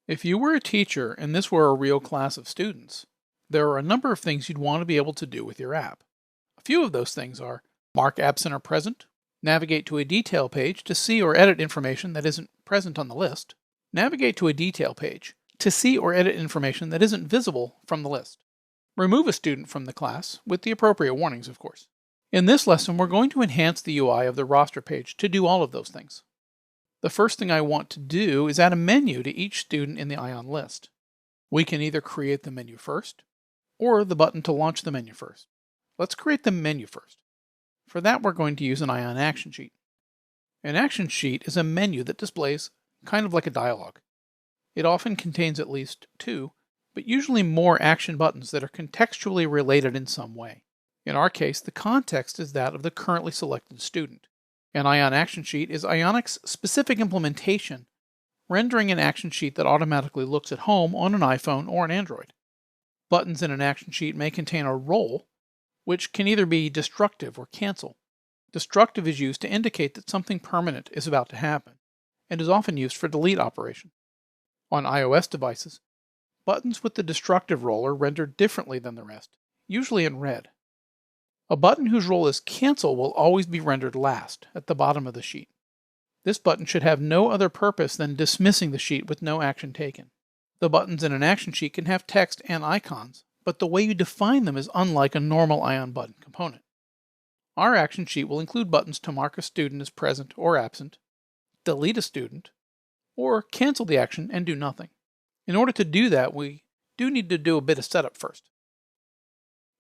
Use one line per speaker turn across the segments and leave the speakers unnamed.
If you were a teacher and this were a real class of students, there are a number of things you'd want to be able to do with your app. A few of those things are mark absent or present, navigate to a detail page to see or edit information that isn't present on the list, navigate to a detail page to see or edit information that isn't visible from the list, remove a student from the class, with the appropriate warnings, of course. In this lesson, we're going to enhance the UI of the roster page to do all of those things. The first thing I want to do is add a menu to each student in the Ion list. We can either create the menu first, or the button to launch the menu first. Let's create the menu first. For that, we're going to use an Ion action sheet. An action sheet is a menu that displays kind of like a dialog. It often contains at least two, but usually more action buttons that are contextually related in some way. In our case, the context is that of the currently selected student. An Ion action sheet is Ionic's specific implementation, rendering an action sheet that automatically looks at home on an iPhone or an Android. Buttons in an action sheet may contain a role, which can either be destructive or cancel. Destructive is used to indicate that something permanent is about to happen, and is often used for delete operation. On iOS devices, buttons with the destructive role are rendered differently than the rest, usually in red. A button whose role is cancel will always be rendered last, at the bottom of the sheet. This button should have no other purpose than dismissing the sheet with no action taken. The buttons in an action sheet can have text and icons, but the way you define them is unlike a normal Ion button component. Our action sheet will include buttons to mark a student as present or absent, delete a student, or cancel the action and do nothing. In order to do that, we do need to do a bit of setup first.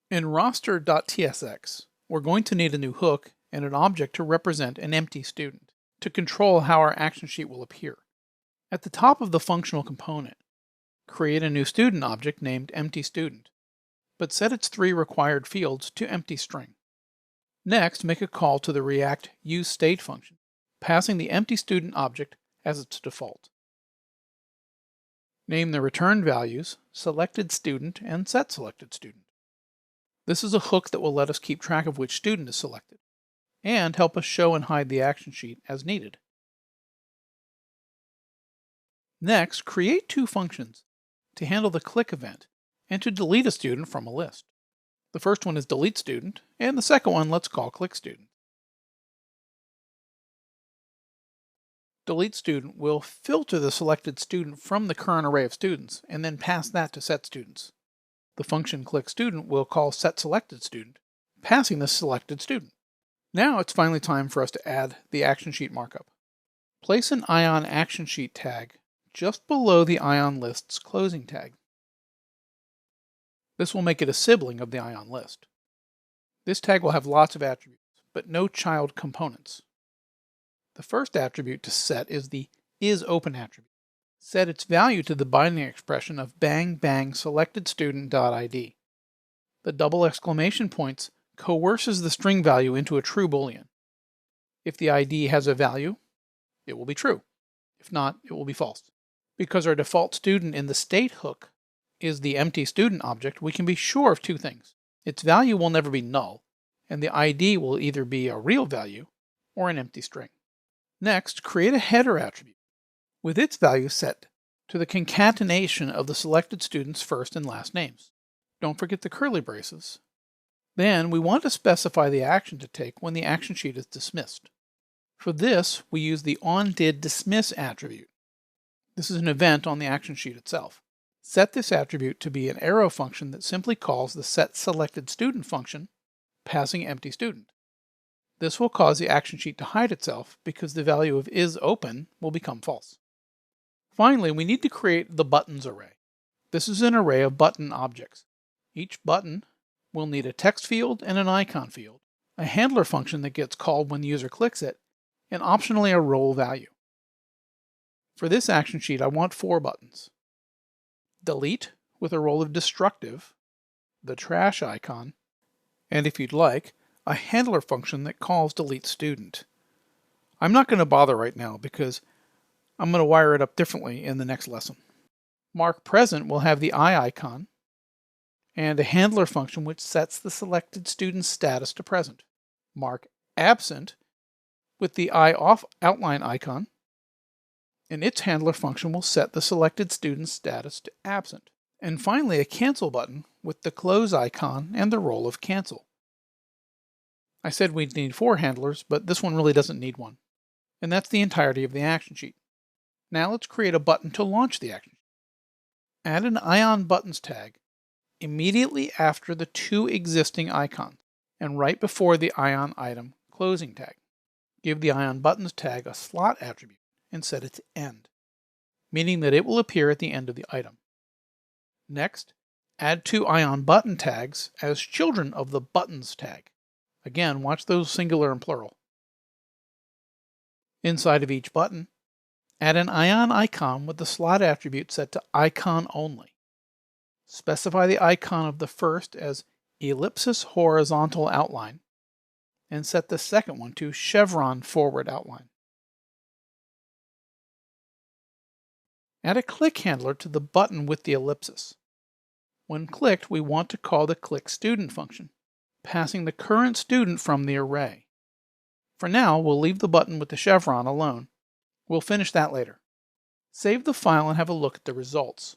In roster.tsx, we're going to need a new hook and an object to represent an empty student, to control how our action sheet will appear. At the top of the functional component, create a new student object named emptyStudent, but set its 3 required fields to empty string. Next, make a call to the React useState function, passing the emptyStudent object as its default. Name the return values selectedStudent and setSelectedStudent. This is a hook that will let us keep track of which student is selected, and help us show and hide the action sheet as needed. Next, create 2 functions to handle the click event and to delete a student from a list. The first one is deleteStudent, and the second one let's call clickStudent. deleteStudent will filter the selected student from the current array of students and then pass that to setStudents. The function clickStudent will call setSelectedStudent, passing the selected student. Now it's finally time for us to add the action sheet markup. Place an Ion action sheet tag just below the Ion list's closing tag. This will make it a sibling of the Ion list. This tag will have lots of attributes, but no child components. The first attribute to set is the isOpen attribute. Set its value to the binding expression of bang bang selectedStudent.id. The double exclamation points coerces the string value into a true boolean. If the ID has a value, it will be true. If not, it will be false. Because our default student in the state hook is the emptyStudent object, we can be sure of 2 things. Its value will never be null, and the ID will either be a real value or an empty string. Next, create a header attribute with its value set to the concatenation of the selected student's first and last names. Don't forget the curly braces. Then we want to specify the action to take when the action sheet is dismissed. For this, we use the onDidDismiss attribute. This is an event on the action sheet itself. Set this attribute to be an arrow function that simply calls the setSelectedStudent function, passing emptyStudent. This will cause the action sheet to hide itself because the value of isOpen will become false. Finally, we need to create the buttons array. This is an array of button objects. Each button will need a text field and an icon field, a handler function that gets called when the user clicks it, and optionally a role value. For this action sheet, I want 4 buttons. Delete with a role of destructive, the trash icon, and if you'd like, a handler function that calls deleteStudent. I'm not going to bother right now because I'm going to wire it up differently in the next lesson. Mark present will have the eye icon and a handler function which sets the selected student's status to present. Mark absent with the eye off outline icon and its handler function will set the selected student's status to absent. And finally, a cancel button with the close icon and the role of cancel. I said we'd need 4 handlers, but this one really doesn't need one. And that's the entirety of the action sheet. Now let's create a button to launch the action. Add an Ion Buttons tag immediately after the 2 existing icons and right before the Ion Item closing tag. Give the Ion Buttons tag a slot attribute and set it to end, meaning that it will appear at the end of the item. Next, add 2 Ion Button tags as children of the Buttons tag. Again, watch those singular and plural. Inside of each button, add an Ion icon with the slot attribute set to icon only. Specify the icon of the first as ellipsis horizontal outline, and set the second one to chevron forward outline. Add a click handler to the button with the ellipsis. When clicked, we want to call the clickStudent function, passing the current student from the array. For now, we'll leave the button with the chevron alone. We'll finish that later. Save the file and have a look at the results.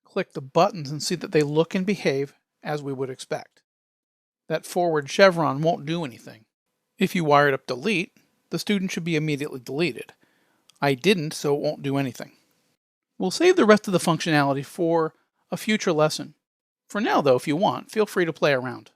Click the buttons and see that they look and behave as we would expect. That forward chevron won't do anything. If you wired up delete, the student should be immediately deleted. I didn't, so it won't do anything. We'll save the rest of the functionality for a future lesson. For now, though, if you want, feel free to play around.